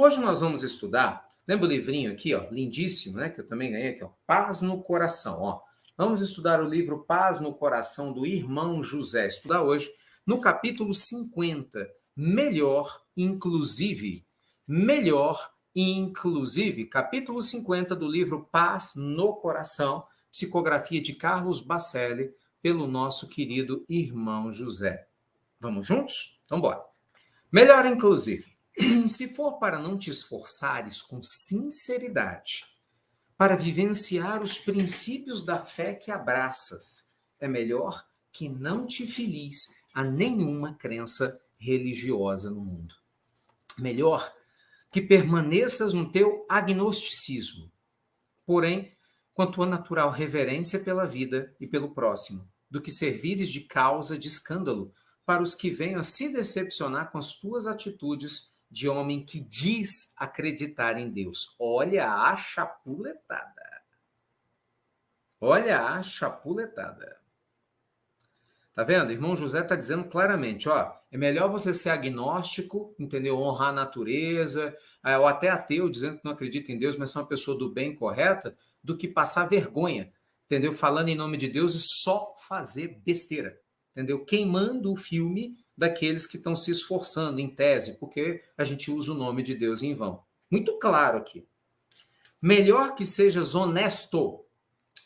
Hoje nós vamos estudar, lembra o livrinho aqui, ó, lindíssimo, né, que eu também ganhei aqui, ó, Paz no Coração, ó. Vamos estudar o livro Paz no Coração do irmão José. Estudar hoje no capítulo 50, Melhor Inclusive. Melhor Inclusive, capítulo 50 do livro Paz no Coração, psicografia de Carlos Bacelli, pelo nosso querido irmão José. Vamos juntos? Então bora. Melhor Inclusive. Se for para não te esforçares com sinceridade, para vivenciar os princípios da fé que abraças, é melhor que não te filis a nenhuma crença religiosa no mundo. Melhor que permaneças no teu agnosticismo, porém, com a tua natural reverência pela vida e pelo próximo, do que servires de causa de escândalo para os que venham a se decepcionar com as tuas atitudes de homem que diz acreditar em Deus. Olha a chapuletada. Olha a chapuletada. Tá vendo? O irmão José está dizendo claramente, ó, é melhor você ser agnóstico, entendeu? Honrar a natureza, ou até ateu, dizendo que não acredita em Deus, mas é uma pessoa do bem, correta, do que passar vergonha, entendeu? Falando em nome de Deus e só fazer besteira, entendeu? Queimando o filme daqueles que estão se esforçando, em tese, porque a gente usa o nome de Deus em vão. Muito claro aqui. Melhor que sejas honesto,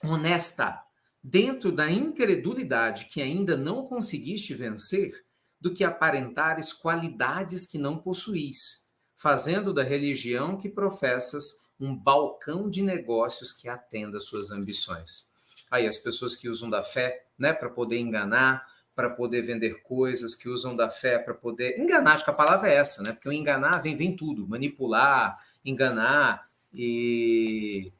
honesta, dentro da incredulidade que ainda não conseguiste vencer, do que aparentares qualidades que não possuís, fazendo da religião que professas um balcão de negócios que atenda às suas ambições. Aí as pessoas que usam da fé, né, para poder enganar, para poder vender coisas, que usam da fé para poder enganar, acho que a palavra é essa, né? Porque o enganar vem tudo, manipular, enganar e...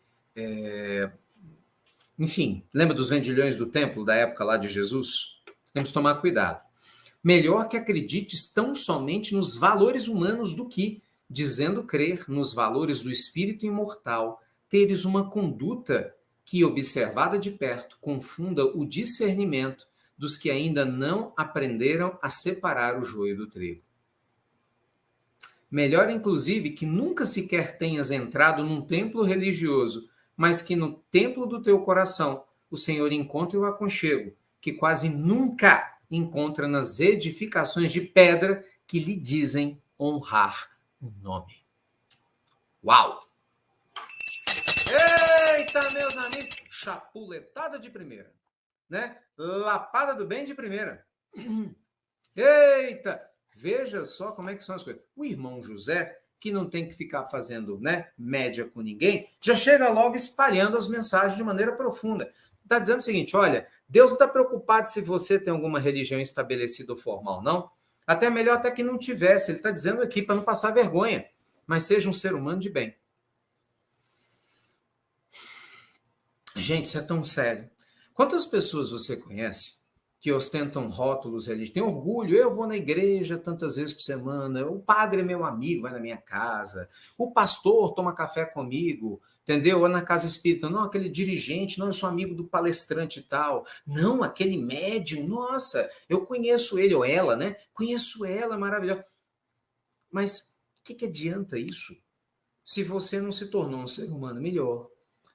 Enfim, lembra dos vendilhões do templo da época lá de Jesus? Temos que tomar cuidado. Melhor que acredites tão somente nos valores humanos do que, dizendo crer nos valores do espírito imortal, teres uma conduta que, observada de perto, confunda o discernimento dos que ainda não aprenderam a separar o joio do trigo. Melhor, inclusive, que nunca sequer tenhas entrado num templo religioso, mas que no templo do teu coração o Senhor encontre o aconchego, que quase nunca encontra nas edificações de pedra que lhe dizem honrar o nome. Uau! Eita, meus amigos! Chapuletada de primeira, né? Lapada do bem de primeira. Eita! Veja só como é que são as coisas. O irmão José, que não tem que ficar fazendo, né, média com ninguém, já chega logo espalhando as mensagens de maneira profunda. Está dizendo o seguinte, olha, Deus não está preocupado se você tem alguma religião estabelecida ou formal, não. Até melhor até que não tivesse. Ele está dizendo aqui para não passar vergonha, mas seja um ser humano de bem. Gente, isso é tão sério. Quantas pessoas você conhece que ostentam rótulos religiosos, tem orgulho, eu vou na igreja tantas vezes por semana, o padre é meu amigo, vai na minha casa, o pastor toma café comigo, entendeu? Ou na casa espírita, não, aquele dirigente, não, eu sou amigo do palestrante e tal, não, aquele médium, nossa, eu conheço ele, ou ela, né? Conheço ela, maravilhosa. Mas o que adianta isso se você não se tornou um ser humano melhor?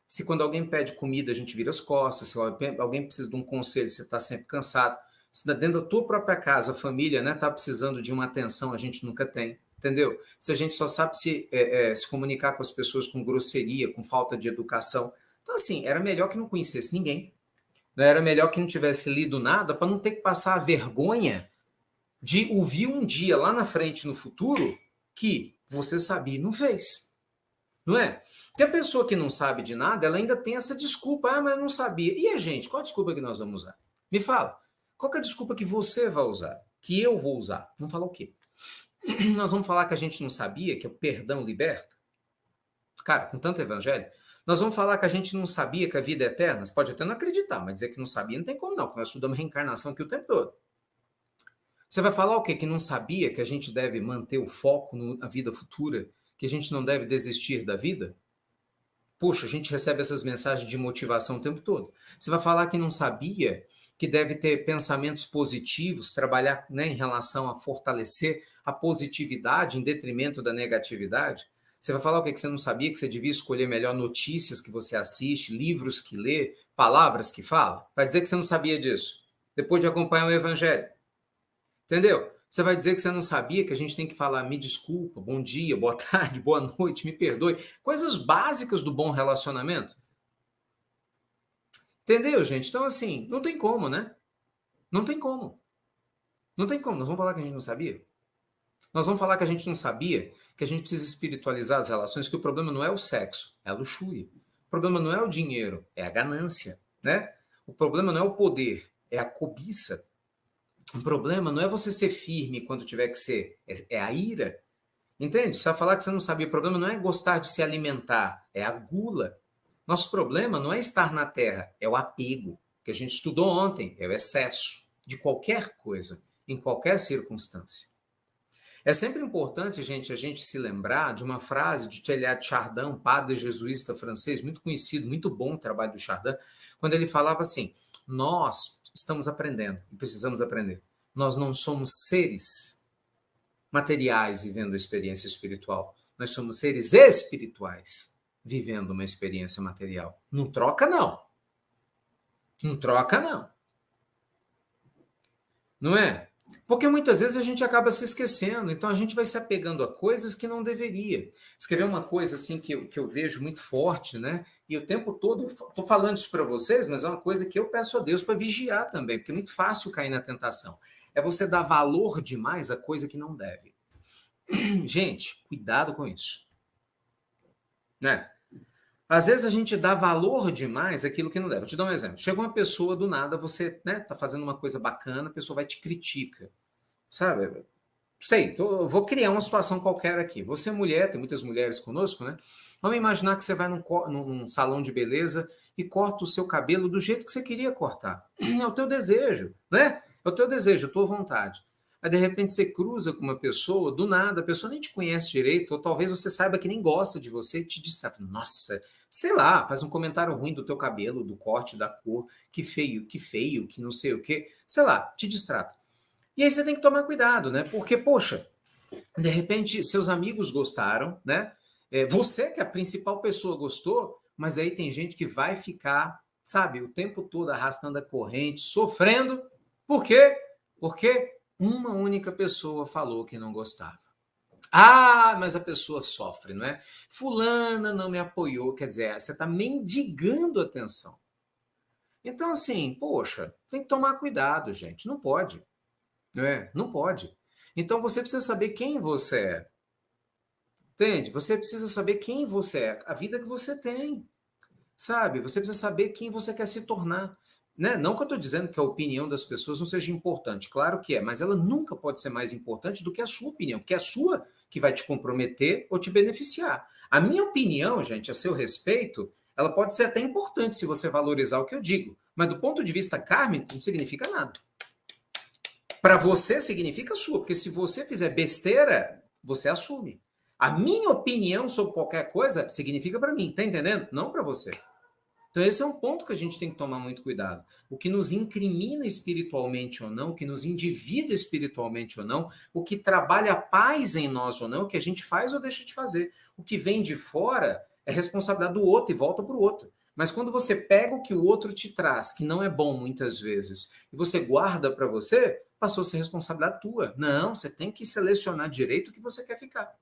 Se quando alguém pede comida a gente vira as costas, se alguém precisa de um conselho, você está sempre cansado. Se dentro da tua própria casa, a família está precisando de uma atenção, a gente nunca tem, entendeu? Se a gente só sabe se comunicar com as pessoas com grosseria, com falta de educação. Então, assim, era melhor que não conhecesse ninguém. Era melhor que não tivesse lido nada para não ter que passar a vergonha de ouvir um dia lá na frente, no futuro, que você sabia e não fez. Não é? Porque a pessoa que não sabe de nada, ela ainda tem essa desculpa. Ah, mas eu não sabia. E a gente? Qual a desculpa que nós vamos usar? Me fala. Qual é a desculpa que você vai usar? Que eu vou usar? Vamos falar o quê? Nós vamos falar que a gente não sabia, que o perdão liberta? Cara, com tanto evangelho. Nós vamos falar que a gente não sabia que a vida é eterna? Você pode até não acreditar, mas dizer que não sabia não tem como não, porque nós estudamos reencarnação aqui o tempo todo. Você vai falar o quê? Que não sabia que a gente deve manter o foco na vida futura? Que a gente não deve desistir da vida? Poxa, a gente recebe essas mensagens de motivação o tempo todo. Você vai falar que não sabia que deve ter pensamentos positivos, trabalhar, né, em relação a fortalecer a positividade em detrimento da negatividade? Você vai falar o que você não sabia, que você devia escolher melhor notícias que você assiste, livros que lê, palavras que fala? Vai dizer que você não sabia disso, depois de acompanhar o evangelho. Entendeu? Você vai dizer que você não sabia que a gente tem que falar me desculpa, bom dia, boa tarde, boa noite, me perdoe. Coisas básicas do bom relacionamento. Entendeu, gente? Então, assim, não tem como, né? Não tem como. Não tem como. Nós vamos falar que a gente não sabia? Nós vamos falar que a gente não sabia que a gente precisa espiritualizar as relações, que o problema não é o sexo, é a luxúria. O problema não é o dinheiro, é a ganância, né? O problema não é o poder, é a cobiça. O problema não é você ser firme quando tiver que ser, é a ira. Entende? Você vai falar que você não sabia. O problema não é gostar de se alimentar, é a gula. Nosso problema não é estar na terra, é o apego, que a gente estudou ontem, é o excesso de qualquer coisa, em qualquer circunstância. É sempre importante, gente, a gente se lembrar de uma frase de Teilhard de Chardin, padre jesuísta francês, muito conhecido, muito bom o trabalho do Chardin, quando ele falava assim: nós estamos aprendendo e precisamos aprender. Nós não somos seres materiais vivendo a experiência espiritual. Nós somos seres espirituais vivendo uma experiência material. Não troca, não. Não troca, não. Não é? Porque muitas vezes a gente acaba se esquecendo, então a gente vai se apegando a coisas que não deveria. Escrever uma coisa assim que eu vejo muito forte, né? E o tempo todo, eu estou falando isso para vocês, mas é uma coisa que eu peço a Deus para vigiar também, porque é muito fácil cair na tentação. É você dar valor demais a coisa que não deve. Gente, cuidado com isso. Né? Às vezes a gente dá valor demais àquilo que não deve. Vou te dar um exemplo. Chega uma pessoa do nada, você, né, tá fazendo uma coisa bacana, a pessoa vai te critica. Sabe? Sei, vou criar uma situação qualquer aqui. Você é mulher, tem muitas mulheres conosco, né? Vamos imaginar que você vai num salão de beleza e corta o seu cabelo do jeito que você queria cortar. É o teu desejo, né? É o teu desejo, a tua vontade. Aí, de repente, você cruza com uma pessoa, do nada, a pessoa nem te conhece direito, ou talvez você saiba que nem gosta de você e te diz, nossa, sei lá, faz um comentário ruim do teu cabelo, do corte, da cor, que feio, que não sei o quê. Sei lá, te distrata. E aí você tem que tomar cuidado, né? Porque, poxa, de repente seus amigos gostaram, né? Você, que é a principal pessoa, gostou, mas aí tem gente que vai ficar, sabe, o tempo todo arrastando a corrente, sofrendo. Por quê? Porque uma única pessoa falou que não gostava. Ah, mas a pessoa sofre, não é? Fulana não me apoiou, quer dizer, você está mendigando atenção. Então, assim, poxa, tem que tomar cuidado, gente, não pode. Não pode. Então você precisa saber quem você é. Entende? Você precisa saber quem você é, a vida que você tem. Sabe? Você precisa saber quem você quer se tornar. Né? Não que eu estou dizendo que a opinião das pessoas não seja importante, claro que é, mas ela nunca pode ser mais importante do que a sua opinião, porque é a sua que vai te comprometer ou te beneficiar. A minha opinião, gente, a seu respeito, ela pode ser até importante se você valorizar o que eu digo, mas do ponto de vista kármico, não significa nada. Para você significa sua, porque se você fizer besteira, você assume. A minha opinião sobre qualquer coisa significa para mim, tá entendendo? Não para você. Então esse é um ponto que a gente tem que tomar muito cuidado. O que nos incrimina espiritualmente ou não, o que nos endivida espiritualmente ou não, o que trabalha a paz em nós ou não, o que a gente faz ou deixa de fazer. O que vem de fora é responsabilidade do outro e volta para o outro. Mas quando você pega o que o outro te traz, que não é bom muitas vezes, e você guarda para você, passou a ser responsabilidade tua. Não, você tem que selecionar direito o que você quer ficar.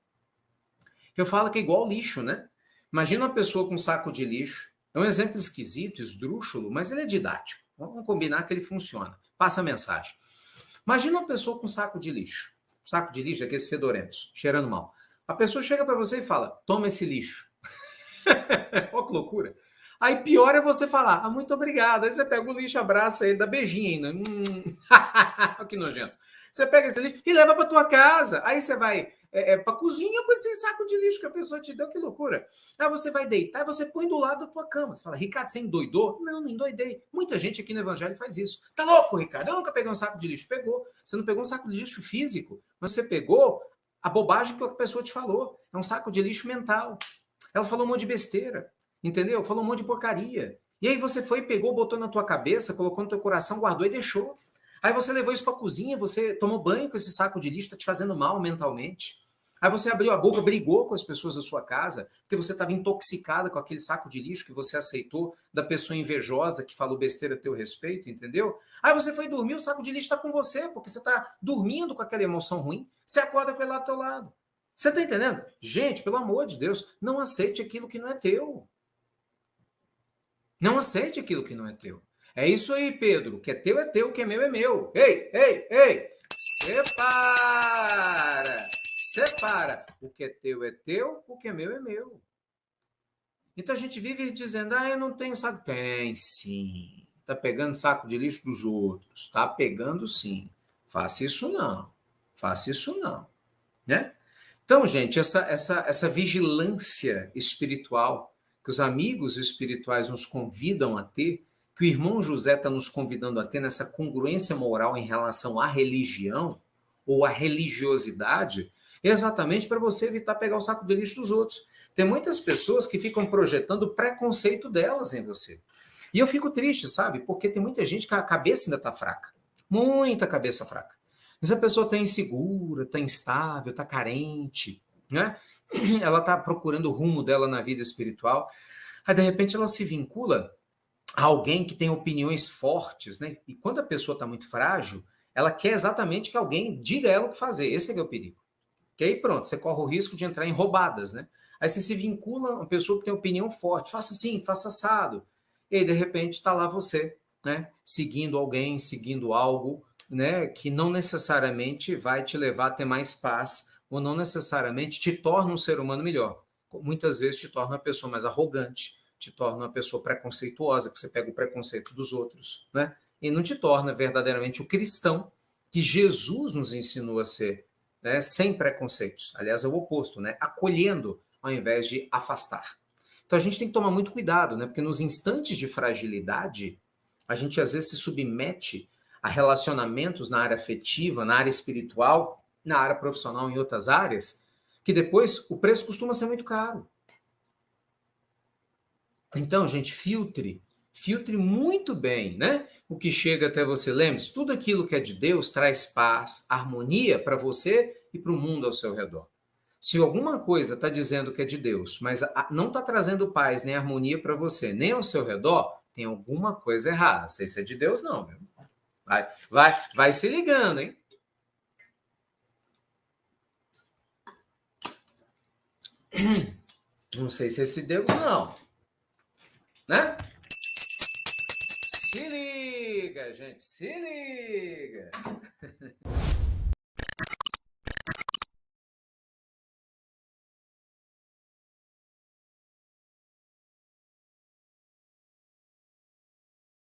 Eu falo que é igual lixo, né? Imagina uma pessoa com um saco de lixo. É um exemplo esquisito, esdrúxulo, mas ele é didático. Vamos combinar que ele funciona. Passa a mensagem. Imagina uma pessoa com um saco de lixo. Saco de lixo, daqueles fedorentos, cheirando mal. A pessoa chega para você e fala, toma esse lixo. Olha que loucura. Aí pior é você falar, ah, muito obrigado. Aí você pega o lixo, abraça ele, dá beijinho ainda. Que nojento. Você pega esse lixo e leva para tua casa. Aí você vai para a cozinha com esse saco de lixo que a pessoa te deu, que loucura. Aí você vai deitar e você põe do lado da tua cama. Você fala, Ricardo, você endoidou? Não, não endoidei. Muita gente aqui no Evangelho faz isso. Tá louco, Ricardo? Eu nunca peguei um saco de lixo. Pegou. Você não pegou um saco de lixo físico, mas você pegou a bobagem que a pessoa te falou. É um saco de lixo mental. Ela falou um monte de besteira. Entendeu? Falou um monte de porcaria. E aí você foi, pegou, botou na tua cabeça, colocou no teu coração, guardou e deixou. Aí você levou isso para a cozinha, você tomou banho com esse saco de lixo, está te fazendo mal mentalmente. Aí você abriu a boca, brigou com as pessoas da sua casa, porque você estava intoxicada com aquele saco de lixo que você aceitou da pessoa invejosa que falou besteira a teu respeito, entendeu? Aí você foi dormir, o saco de lixo está com você, porque você está dormindo com aquela emoção ruim, você acorda com ele lá do teu lado. Você está entendendo? Gente, pelo amor de Deus, não aceite aquilo que não é teu. Não aceite aquilo que não é teu. É isso aí, Pedro. O que é teu, o que é meu é meu. Ei, ei, ei! Separa! Separa! O que é teu, o que é meu é meu. Então a gente vive dizendo, eu não tenho saco. Tem sim. Tá pegando saco de lixo dos outros. Tá pegando sim. Faça isso não. Faça isso não. Né? Então, gente, essa vigilância espiritual que os amigos espirituais nos convidam a ter, que o irmão José está nos convidando a ter nessa congruência moral em relação à religião ou à religiosidade, é exatamente para você evitar pegar o saco de lixo dos outros. Tem muitas pessoas que ficam projetando o preconceito delas em você. E eu fico triste, sabe? Porque tem muita gente que a cabeça ainda está fraca. Muita cabeça fraca. Mas a pessoa está insegura, está instável, está carente, né? Ela está procurando o rumo dela na vida espiritual. Aí, de repente, ela se vincula a alguém que tem opiniões fortes, né? E quando a pessoa está muito frágil, ela quer exatamente que alguém diga a ela o que fazer. Esse é o perigo. Que aí, pronto, você corre o risco de entrar em roubadas, né? Aí você se vincula a uma pessoa que tem opinião forte. Faça assim, faça assado. E aí, de repente, está lá você, né? Seguindo alguém, seguindo algo, né, que não necessariamente vai te levar a ter mais paz ou não necessariamente te torna um ser humano melhor. Muitas vezes te torna uma pessoa mais arrogante, te torna uma pessoa preconceituosa, porque você pega o preconceito dos outros, né? E não te torna verdadeiramente o cristão que Jesus nos ensinou a ser, né, sem preconceitos. Aliás, é o oposto, né? Acolhendo ao invés de afastar. Então a gente tem que tomar muito cuidado, né? Porque nos instantes de fragilidade, a gente às vezes se submete a relacionamentos na área afetiva, na área espiritual, na área profissional, em outras áreas, que depois o preço costuma ser muito caro. Então, gente, filtre muito bem, né? O que chega até você. Lembre-se, tudo aquilo que é de Deus traz paz, harmonia para você e para o mundo ao seu redor. Se alguma coisa está dizendo que é de Deus, mas não está trazendo paz nem harmonia para você, nem ao seu redor, tem alguma coisa errada. Não sei se é de Deus, não, viu? Vai se ligando, hein? Não sei se é esse Deus, não. Né? Se liga, gente, se liga.